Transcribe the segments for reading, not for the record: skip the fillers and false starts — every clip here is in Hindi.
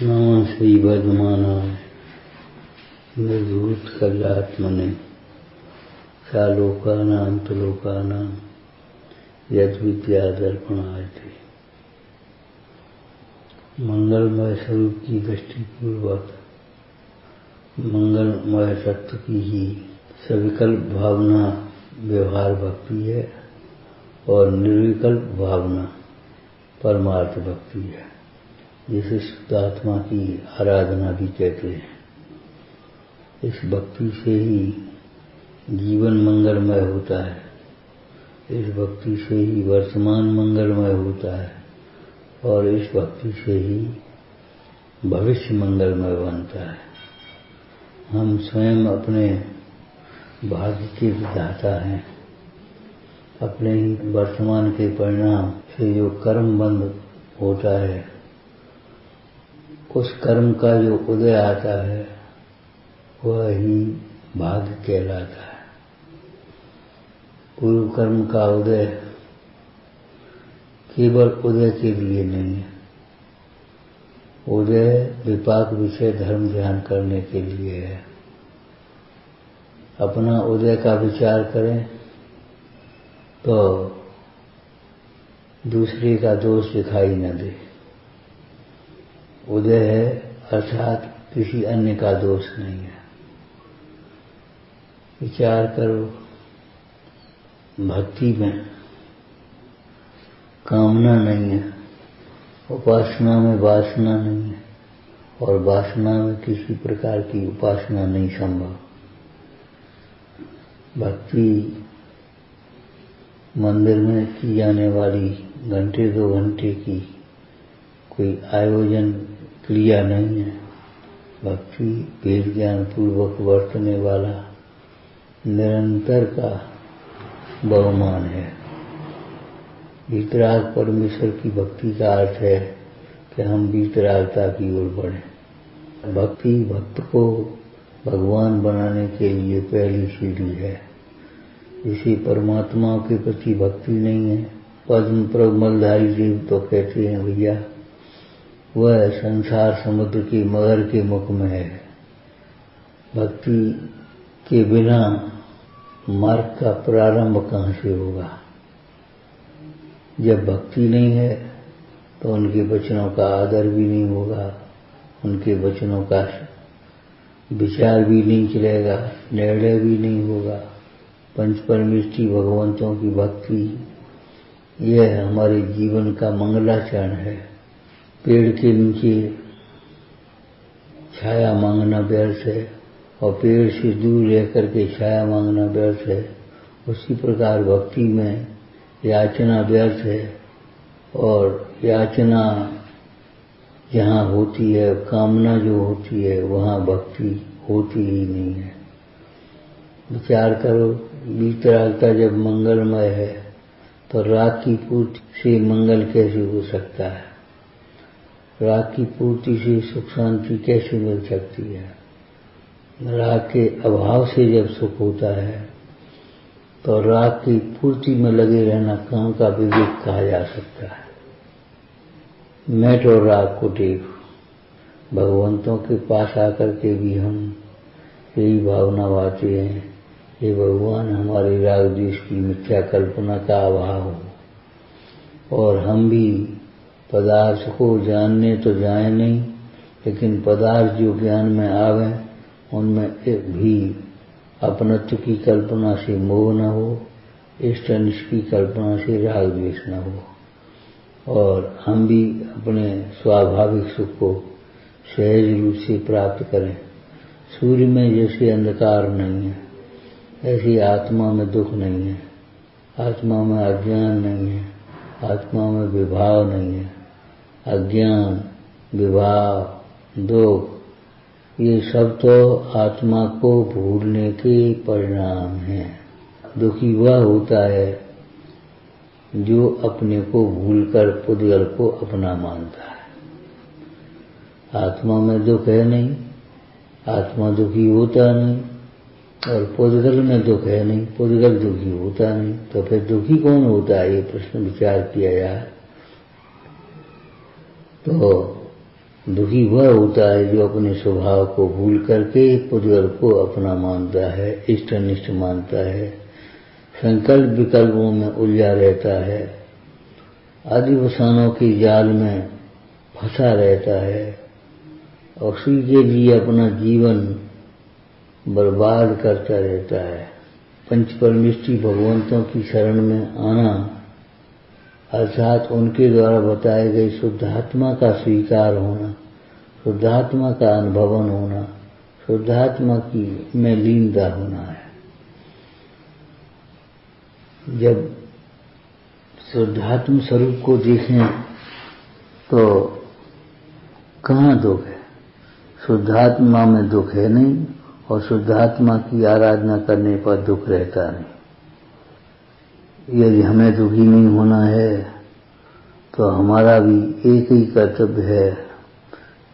नमः श्रीवर्धमानाय निर्धूतकल्यात्मने सालोकानां त्रिलोकानां यद्विद्यादर्पणाय ते। मंगलमय स्वरूप की दृष्टिपूर्वक मंगलमय तत्व की ही सविकल्प भावना व्यवहार भक्ति है और निर्विकल्प भावना परमार्थ भक्ति है, जिसे शुद्ध आत्मा की आराधना भी कहते हैं। इस भक्ति से ही जीवन मंगलमय होता है, इस भक्ति से ही वर्तमान मंगलमय होता है और इस भक्ति से ही भविष्य मंगलमय बनता है। हम स्वयं अपने भाग्य के विधाता हैं। अपने ही वर्तमान के परिणाम से जो कर्म बंध होता है, उस कर्म का जो उदय आता है वह ही भाग्य कहलाता है। पूर्व कर्म का उदय केवल उदय के लिए नहीं है, उदय विपाक विषय धर्म ध्यान करने के लिए है। अपना उदय का विचार करें तो दूसरे का दोष दिखाई न दे। उदय है अर्थात किसी अन्य का दोष नहीं है। विचार करो, भक्ति में कामना नहीं है, उपासना में वासना नहीं है और वासना में किसी प्रकार की उपासना नहीं संभव। भक्ति मंदिर में की जाने वाली घंटे 2 घंटे की कोई आयोजन क्रिया नहीं है। भक्ति वेद ज्ञान पूर्वक वर्तने वाला निरंतर का बहुमान है। वीतराग परमेश्वर की भक्ति का अर्थ है कि हम वीतरागता की ओर बढ़ें। भक्ति भक्त को भगवान बनाने के लिए पहली सीढ़ी है। जिसे परमात्मा के प्रति भक्ति नहीं है, पद्म प्रभ मलधारी देव तो कहते हैं भैया वह संसार समुद्र के मगर के मुख में है। भक्ति के बिना मार्ग का प्रारंभ कहाँ से होगा। जब भक्ति नहीं है तो उनके वचनों का आदर भी नहीं होगा, उनके वचनों का विचार भी नहीं चलेगा, निर्णय भी नहीं होगा। पंच परमेष्ठी भगवंतों की भक्ति यह हमारे जीवन का मंगलाचरण है। पेड़ के नीचे छाया मांगना व्यर्थ है और पेड़ से दूर रह करके छाया मांगना व्यर्थ है। उसी प्रकार भक्ति में याचना व्यर्थ है और याचना जहाँ होती है, कामना जो होती है, वहाँ भक्ति होती ही नहीं है। विचार करो, वीतरागता जब मंगलमय है तो राग की पूर्ति से मंगल कैसे हो सकता है। राग की पूर्ति से सुख शांति कैसे मिल सकती है। राग के अभाव से जब सुख होता है तो राग की पूर्ति में लगे रहना काम का विवेक कहा जा सकता है। मैट और राग को देखो, भगवंतों के पास आकर के भी हम यही भावना बाते हैं, हे भगवान हमारे राग द्वेष की मिथ्या कल्पना का अभाव हो और हम भी पदार्थ को जानने तो जाए नहीं, लेकिन पदार्थ जो ज्ञान में आवे उनमें भी अपनत्व की कल्पना से मोह न हो, इष्ट अनिष्ट की कल्पना से राग द्वेष न हो और हम भी अपने स्वाभाविक सुख को सहज रूप से प्राप्त करें। सूर्य में जैसे अंधकार नहीं है, ऐसी आत्मा में दुख नहीं है, आत्मा में अज्ञान नहीं है, आत्मा में विभाव नहीं है। अज्ञान, विभाव, दुख ये सब तो आत्मा को भूलने के परिणाम हैं। दुखी वह होता है जो अपने को भूलकर पुद्गल को अपना मानता है। आत्मा में दुख है नहीं, आत्मा दुखी होता नहीं और पुद्गल में दुख है नहीं, पुद्गल दुखी होता नहीं। तो फिर दुखी कौन होता है, ये प्रश्न विचार किया जाए तो दुखी वह होता है जो अपने स्वभाव को भूल करके पुद्गल को अपना मानता है, इष्ट अनिष्ट मानता है, संकल्प विकल्पों में उलझा रहता है, आदि वसानों के जाल में फंसा रहता है और उसी के लिए अपना जीवन बर्बाद करता रहता है। पंच परमेष्ठी भगवंतों की शरण में आना अर्थात उनके द्वारा बताए गए शुद्धात्मा का स्वीकार होना, शुद्धात्मा का अनुभवन होना, शुद्धात्मा की में लीनता होना है। जब शुद्धात्म स्वरूप को देखें तो कहाँ दुख है? शुद्धात्मा में दुख है नहीं और शुद्धात्मा की आराधना करने पर दुख रहता नहीं। यदि हमें दुखी नहीं होना है तो हमारा भी एक ही कर्तव्य है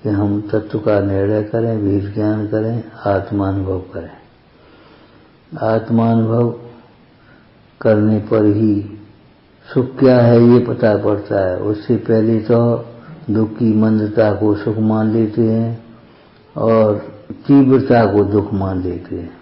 कि हम तत्व का निर्णय करें, वीर ज्ञान करें, आत्मानुभव करें। आत्मानुभव करने पर ही सुख क्या है ये पता पड़ता है। उससे पहले तो दुख की मंदता को सुख मान लेते हैं और तीव्रता को दुख मान लेते हैं।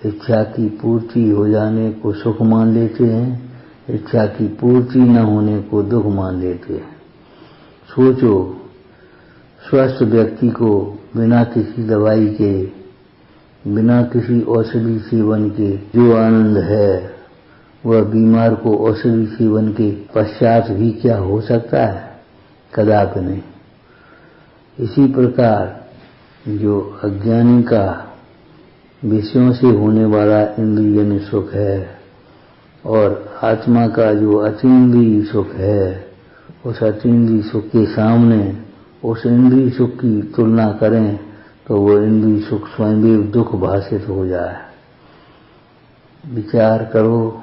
इच्छा की पूर्ति हो जाने को सुख मान लेते हैं, इच्छा की पूर्ति न होने को दुख मान लेते हैं। सोचो, स्वस्थ व्यक्ति को बिना किसी दवाई के, बिना किसी औषधि सेवन के जो आनंद है वह बीमार को औषधि सेवन के पश्चात भी क्या हो सकता है? कदापि नहीं। इसी प्रकार जो अज्ञानी का विषयों से होने वाला इंद्रिय सुख है और आत्मा का जो अतीन्द्रिय सुख है, उस अतीन्द्रिय सुख के सामने उस इंद्रिय सुख की तुलना करें तो वो इंद्रिय सुख स्वयं भी दुख भाषित हो जाए। विचार करो,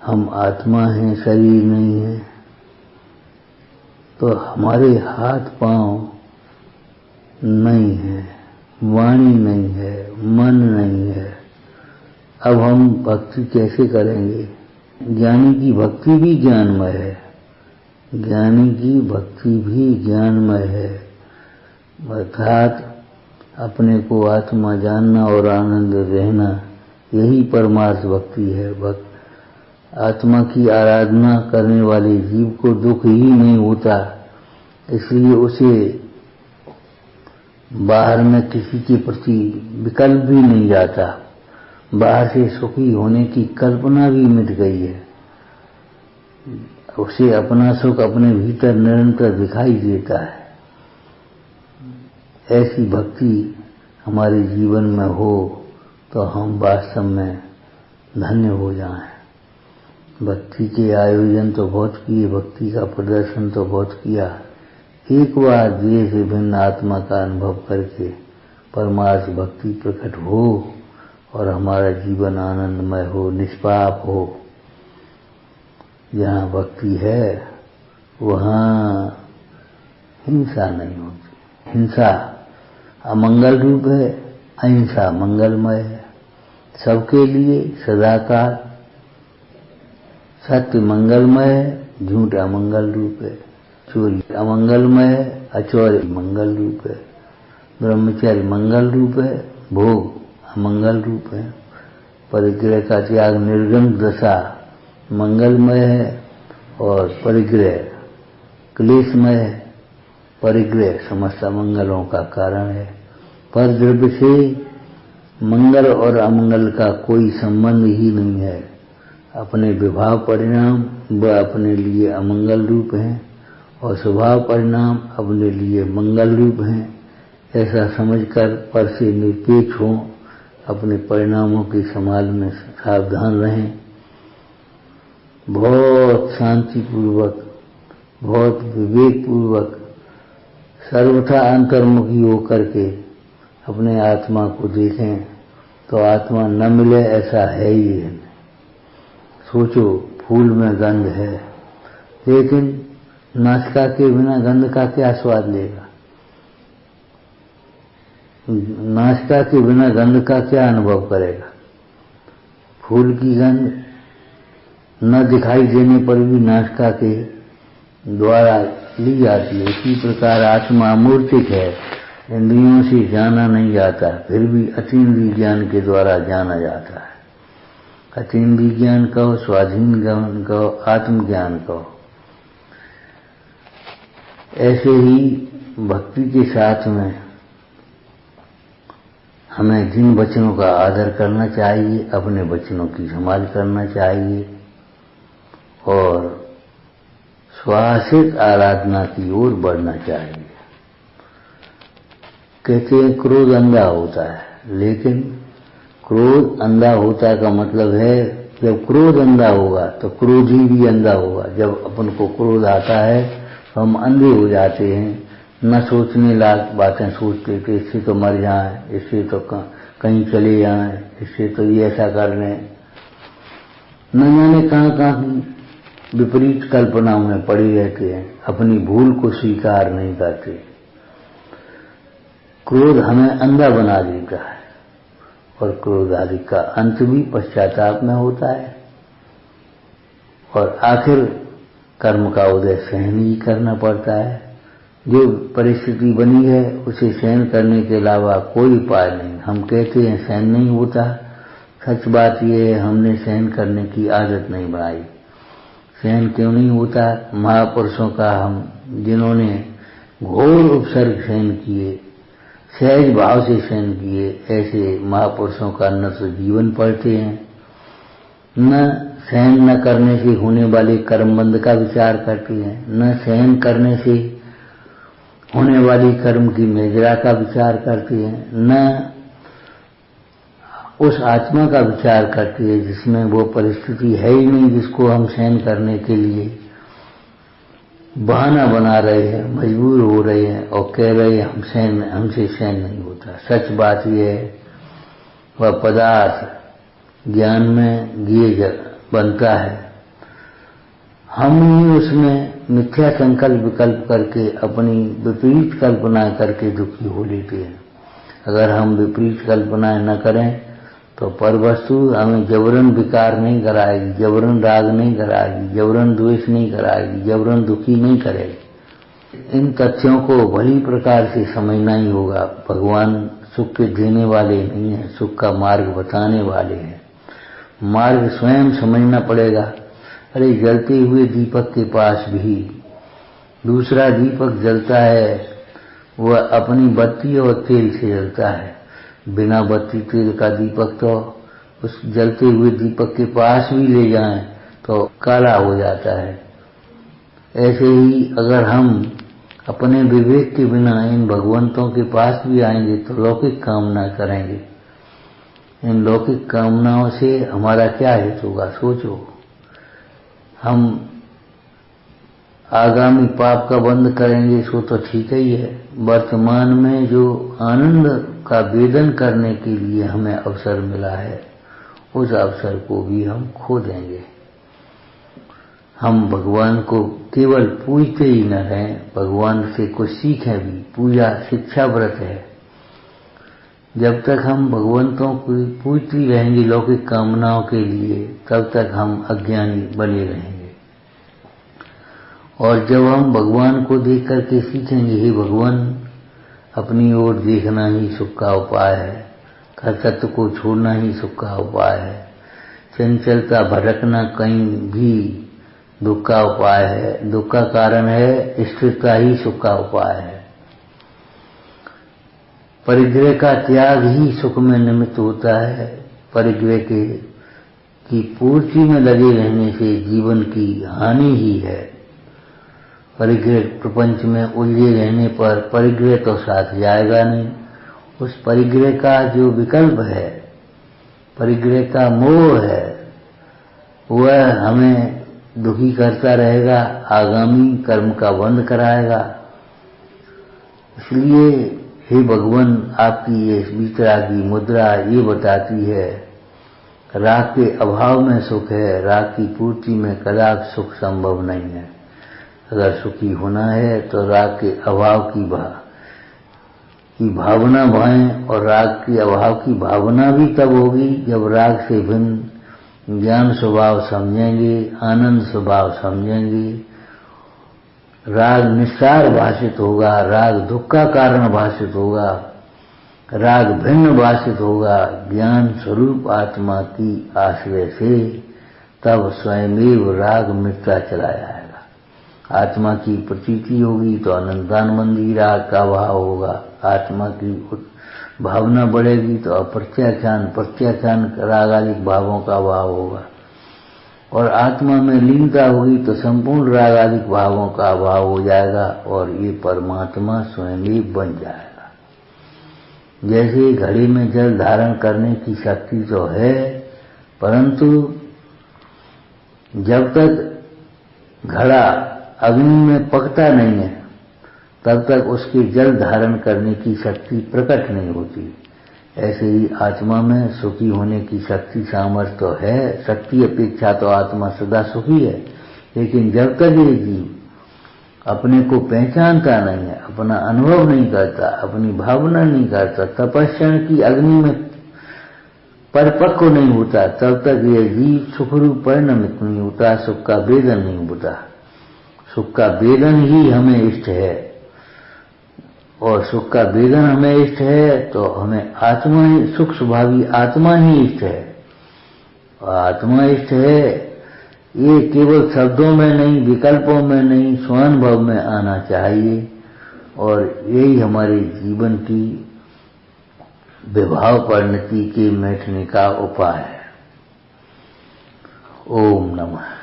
हम आत्मा हैं, शरीर नहीं है, तो हमारे हाथ पांव नहीं है, वाणी नहीं है, मन नहीं है। अब हम भक्ति कैसे करेंगे? ज्ञानी की भक्ति भी ज्ञानमय है, ज्ञानी की भक्ति भी ज्ञानमय है। अर्थात अपने को आत्मा जानना और आनंद रहना, यही परमार्थ भक्ति है। आत्मा की आराधना करने वाले जीव को दुख ही नहीं होता, इसलिए उसे बाहर में किसी के प्रति विकल्प भी नहीं जाता। बाहर से सुखी होने की कल्पना भी मिट गई है। उसे अपना सुख अपने भीतर निरंतर दिखाई देता है। ऐसी भक्ति हमारे जीवन में हो तो हम वास्तव में धन्य हो जाएं। भक्ति के आयोजन तो बहुत किए, भक्ति का प्रदर्शन तो बहुत किया। एक बार देह से भिन्न आत्मा का अनुभव करके परमार्थ भक्ति प्रकट हो और हमारा जीवन आनंदमय हो, निष्पाप हो। जहाँ भक्ति है वहाँ हिंसा नहीं होती। हिंसा अमंगल रूप है, अहिंसा मंगलमय है। सबके लिए सदाकाल सत्य मंगलमय है, झूठ अमंगल रूप है। चोरी अमंगलमय है, अचौर्य मंगल रूप है। ब्रह्मचर्य मंगल रूप है, भोग अमंगल रूप है। परिग्रह का त्याग निर्गम दशा मंगलमय है और परिग्रह क्लेशमय है। परिग्रह समस्त मंगलों का कारण है। पर द्रव्य से मंगल और अमंगल का कोई संबंध ही नहीं है। अपने विभाव परिणाम वह अपने लिए अमंगल रूप हैं और स्वभाव परिणाम अपने लिए मंगल रूप हैं। ऐसा समझकर पर से निरपेक्ष हों, अपने परिणामों की संभाल में सावधान रहें। बहुत शांतिपूर्वक, बहुत विवेकपूर्वक, सर्वथा अंतर्मुखी होकर के अपने आत्मा को देखें तो आत्मा न मिले ऐसा है ही नहीं। सोचो, फूल में गंध है, लेकिन नासिका के बिना गंध का क्या स्वाद लेगा? नासिका के बिना गंध का क्या अनुभव करेगा? फूल की गंध न दिखाई देने पर भी नासिका के द्वारा ली जाती है। इसी प्रकार आत्मा अमूर्तिक है, इंद्रियों से जाना नहीं जाता, फिर भी अतीन्द्रिय ज्ञान के द्वारा जाना जाता है। अतीन्द्रिय ज्ञान कहो, स्वाधीन ज्ञान कहो, आत्मज्ञान कहो। ऐसे ही भक्ति के साथ में हमें जिन वचनों का आदर करना चाहिए, अपने वचनों की संभाल करना चाहिए और स्वासित आराधना की ओर बढ़ना चाहिए। कहते हैं क्रोध अंधा होता है, लेकिन क्रोध अंधा होता का मतलब है जब क्रोध अंधा होगा तो क्रोधी भी अंधा होगा। जब अपन को क्रोध आता है तो हम अंधे हो जाते हैं, न सोचने लायक बातें सोचते कि इससे तो मर जाएं, इससे तो कहीं चले जाएं, इससे तो ये ऐसा कर लें, न जाने कहाँ कहाँ विपरीत कल्पनाओं में पड़े रहते हैं, अपनी भूल को स्वीकार नहीं करते। क्रोध हमें अंधा बना देता है और क्रोध आदि का अंत भी पश्चाताप में होता है और आखिर कर्म का उदय सहन ही करना पड़ता है। जो परिस्थिति बनी है उसे सहन करने के अलावा कोई उपाय नहीं। हम कहते हैं सहन नहीं होता, सच बात यह है हमने सहन करने की आदत नहीं बनाई। सहन क्यों नहीं होता? महापुरुषों का हम जिन्होंने घोर उपसर्ग सहन किए, सहज भाव से सहन किए, ऐसे महापुरुषों का न तो जीवन पढ़ते हैं, न सहन न करने से होने वाले कर्मबंध का विचार करते हैं, न सहन करने से होने वाली कर्म की मेजरा का विचार करते हैं, न उस आत्मा का विचार करते हैं जिसमें वो परिस्थिति है ही नहीं जिसको हम सहन करने के लिए बहाना बना रहे हैं, मजबूर हो रहे हैं और कह रहे हैं हमसे सहन नहीं होता। सच बात यह है वह पदार्थ ज्ञान में गिए बनता है, हम ही उसमें मिथ्या संकल्प विकल्प करके अपनी विपरीत कल्पना करके दुखी हो लेते हैं। अगर हम विपरीत कल्पनाएं न करें तो पर वस्तु हमें जबरन विकार नहीं कराएगी, जबरन राग नहीं कराएगी, जबरन द्वेष नहीं कराएगी, जबरन दुखी नहीं करेगी। इन तथ्यों को भली प्रकार से समझना ही होगा। भगवान सुख के देने वाले नहीं है, सुख का मार्ग बताने वाले हैं। मार्ग स्वयं समझना पड़ेगा। अरे जलते हुए दीपक के पास भी दूसरा दीपक जलता है, वह अपनी बत्ती और तेल से जलता है। बिना बत्ती तेल का दीपक तो उस जलते हुए दीपक के पास भी ले जाएं तो काला हो जाता है। ऐसे ही अगर हम अपने विवेक के बिना इन भगवंतों के पास भी आएंगे तो लौकिक कामना करेंगे। इन लौकिक कामनाओं से हमारा क्या हित होगा? सोचो। हम आगामी पाप का बंद करेंगे सो तो ठीक ही है, वर्तमान में जो आनंद का वेदन करने के लिए हमें अवसर मिला है उस अवसर को भी हम खो देंगे। हम भगवान को केवल पूजते ही न रहें, भगवान से कुछ सीखें भी। पूजा शिक्षा व्रत है। जब तक हम भगवंतों को पूजते रहेंगे लौकिक कामनाओं के लिए, तब तक हम अज्ञानी बने रहेंगे। और जब हम भगवान को देख करके सीखेंगे हे भगवान, अपनी ओर देखना ही सुख का उपाय है, कर्तव्य को छोड़ना ही सुख का उपाय है, चंचलता भटकना कहीं भी दुख का उपाय है, दुख का कारण है, स्थिरता ही सुख का उपाय है। परिग्रह का त्याग ही सुख में निमित्त होता है। परिग्रह की पूर्ति में लगे रहने से जीवन की हानि ही है। परिग्रह प्रपंच में उलझे रहने पर परिग्रह तो साथ जाएगा नहीं। उस परिग्रह का जो विकल्प है, परिग्रह का मोह है, वह हमें दुखी करता रहेगा, आगामी कर्म का बंध कराएगा। इसलिए हे भगवान, आपकी ये वितरागी मुद्रा ये बताती है राग के अभाव में सुख है, राग की पूर्ति में कदापि सुख संभव नहीं है। अगर सुखी होना है तो राग के अभाव की भावना भाएं, और राग के अभाव की भावना भी तब होगी जब राग से भिन्न ज्ञान स्वभाव समझेंगे, आनंद स्वभाव समझेंगे, राग निस्सार भाषित होगा, राग दुख का कारण भाषित होगा, राग भिन्न भाषित होगा ज्ञान स्वरूप आत्मा की आश्रय से, तब स्वयमेव राग मिटता चला जाएगा। आत्मा की प्रतीति होगी तो अनंतानुबंधी राग का भाव होगा, आत्मा की भावना बढ़ेगी तो अप्रत्याख्यान प्रत्याख्यान राग आदि भावों का भाव होगा, और आत्मा में लीनता होगी तो संपूर्ण राग आदि भावों का भाव हो जाएगा और ये परमात्मा स्वयं ही बन जाएगा। जैसे घड़े में जल धारण करने की शक्ति तो है, परंतु जब तक घड़ा अग्नि में पकता नहीं है तब तक उसके जल धारण करने की शक्ति प्रकट नहीं होती। ऐसे ही आत्मा में सुखी होने की शक्ति सामर्थ्य तो है, शक्ति अपेक्षा तो आत्मा सदा सुखी है, लेकिन जब तक ये जीव अपने को पहचानता नहीं है, अपना अनुभव नहीं करता, अपनी भावना नहीं करता, तपस्या की अग्नि में परिपक्व नहीं होता, तब तक यह जीव सुखरूप परिणमित नहीं होता, सुख का वेदन नहीं होता। सुख का वेदन ही हमें इष्ट है, और सुख का वेदन हमें इष्ट है तो हमें आत्मा ही, सुख स्वभावी आत्मा ही इष्ट है। और आत्मा इष्ट है ये केवल शब्दों में नहीं, विकल्पों में नहीं, स्वानुभव में आना चाहिए, और यही हमारे जीवन की विभाव परिणति के मिटने का उपाय है। ओम नमः।